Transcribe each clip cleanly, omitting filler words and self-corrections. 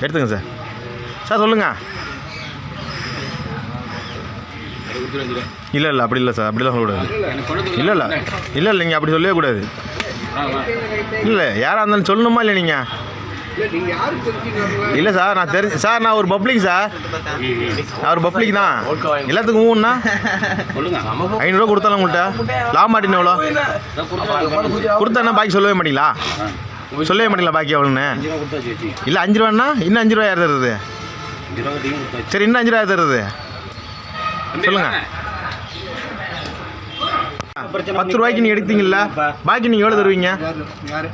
எடுத்துங்க sir. Sir சொல்லுங்கள். இல்லை இல்லை அப்படி இல்லை சார், அப்படிலாம் சொல்லக்கூடாது. இல்லை இல்லை இல்லை இல்லை நீங்கள் அப்படி சொல்லவே கூடாது. இல்லை யாராக இருந்தாலும் சொல்லணுமா இல்லை நீங்கள்? இல்லை சார் நான் சார் நான் ஒரு பப்ளிக் சார், நான் ஒரு பப்ளிக் தான். எல்லாத்துக்கும் ஊன்னா 500 கொடுத்தாலும் உங்கள்கிட்ட லாபம் மாட்டின்னு எவ்வளோ கொடுத்தா என்ன பாக்கி சொல்லவே மாட்டீங்களா? சொல்லவே மாட்டீங்களா பாக்கி எவ்வளோன்னு? இல்லை 5 ரூபான்னா இன்னும் 5 ரூபா யார் தருது? சரி இன்னும் 5 ரூபா யார் தருது சொல்லுங்கள். 10 ரூபாய்க்கு நீங்கள் எடுத்தீங்கல்ல, பாக்கி நீங்கள் எவ்வளோ தருவீங்க?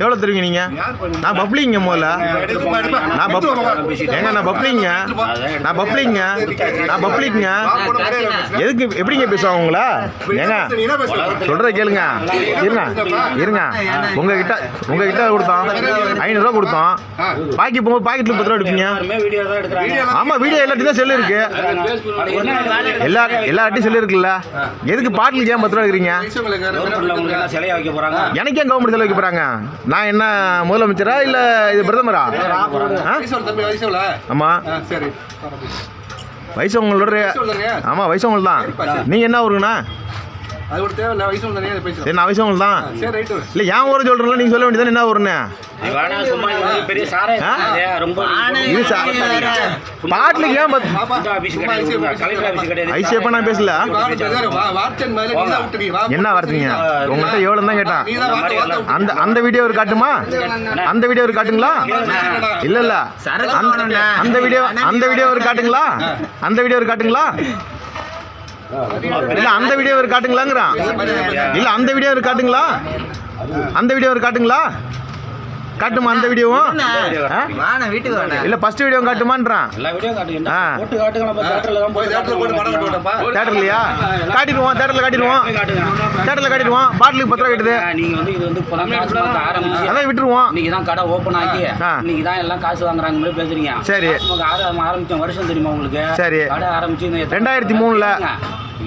எவ்வளோ தருவீங்க நீங்கள்? நான் பப்ளிங்க முதல்ல, நான் பப்ளிங்க, நான் பப்ளிங்க. எதுக்கு எப்படிங்க பேசுவாங்க உங்களா? ஏங்க சொல்கிறத கேளுங்க. இருங்க உங்ககிட்ட கொடுத்தோம் 500 ரூபா கொடுத்தோம். பாக்கி போகும்போது பாக்கெட்டில் 10 ரூபா எடுப்பீங்க. ஆமாம் வீடியோ எல்லாத்தையும் தான் செல்லு இருக்கு, எல்லார்ட்டையும் செல்லு இருக்குல்ல. எதுக்கு பாட்டிலுக்கு ஏன் 10 ரூபா எடுக்கிறீங்க? எனக்கு ஏன் கவர்மெண்ட் செலவு வைக்க போறாங்க? நான் என்ன முதலமைச்சரா இல்ல இது பிரதமரா? ஆமா வயசவங்களோட. ஆமா வயசவங்க தான். நீங்க என்ன ஊருங்கண்ணா? சரி நான் வயசவங்க தான். இல்லை ஏன் ஊரை சொல்கிறேன், நீங்கள் சொல்ல வேண்டியது என்ன ஊருன்னு? பாட்டிலுக்கு ஏன் ஐசி எப்போ நான் பேசல. என்ன வார்த்தைங்க உங்கள்கிட்ட எவ்வளோ தான் கேட்டான். அந்த வீடியோ ஒரு காட்டுமா? அந்த வீடியோ ஒரு காட்டுங்களா? இல்லை இல்லை அந்த வீடியோ ஒரு காட்டுங்களா? அந்த வீடியோ ஒரு காட்டுங்களா? இல்ல அந்த வீடியோ ஒரு காட்டுங்களாங்கிறான். இல்ல அந்த வீடியோ ஒரு காட்டுங்களா? அந்த வீடியோ ஒரு காட்டுங்களா? காட்டுமா அந்த வீடியோவும்? இல்ல ஃபர்ஸ்ட் வீடியோ காட்டுமான்றான். தேட்டர்லயா காட்டிடுவோம், தேட்டர்ல காட்டிடுவோம். பாட்டிலுக்கு 10 ரூபா கேட்டுது. அதான் விட்டுருவோம். நீங்க தான் கடை ஓபன் ஆகி நீங்க தான் எல்லாம் காசு வாங்குறாங்க மாதிரி பேசுறீங்க. சரி ஆரம்பிச்ச வருஷம் தெரியுமா உங்களுக்கு? சரி கடை ஆரம்பிச்சு 2003ல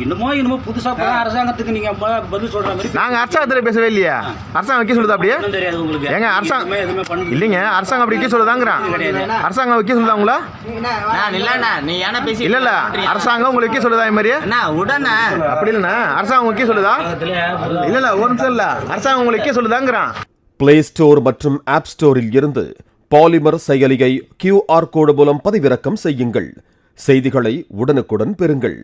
இன்னமும் புதுசா அரசாங்கத்துக்கு நீங்க பதில் சொல்ற மாதிரி. நாங்க அரசாங்கத்துல பேசவே இல்லையா? அரசாங்கம் வைக்க சொல்லுதா? அப்படியே தெரியாது உங்களுக்கு. ஏங்க அரசாங்கம் இல்லைங்க, அரசாங்கம் அப்படி வைக்க சொல்லுதாங்கிறான். அரசாங்கம் வைக்க சொல்லுதா உங்களா? இல்ல இல்ல அரசாங்கம் உங்களுக்கு வைக்க சொல்லுதா? இது மாதிரி அப்படி இல்லைண்ணா அரசாங்கம் வைக்க சொல்லுதா? இல்ல இல்ல ஒரு நிமிஷம் இல்ல, அரசாங்கம் உங்களுக்கு வைக்க சொல்லுதாங்கிறான். பிளே ஸ்டோர் மற்றும் ஆப் ஸ்டோரில் இருந்து பாலிமர் செயலியை QR கோடு மூலம் பதிவிறக்கம் செய்யுங்கள். செய்திகளை உடனுக்குடன் பெறுங்கள்.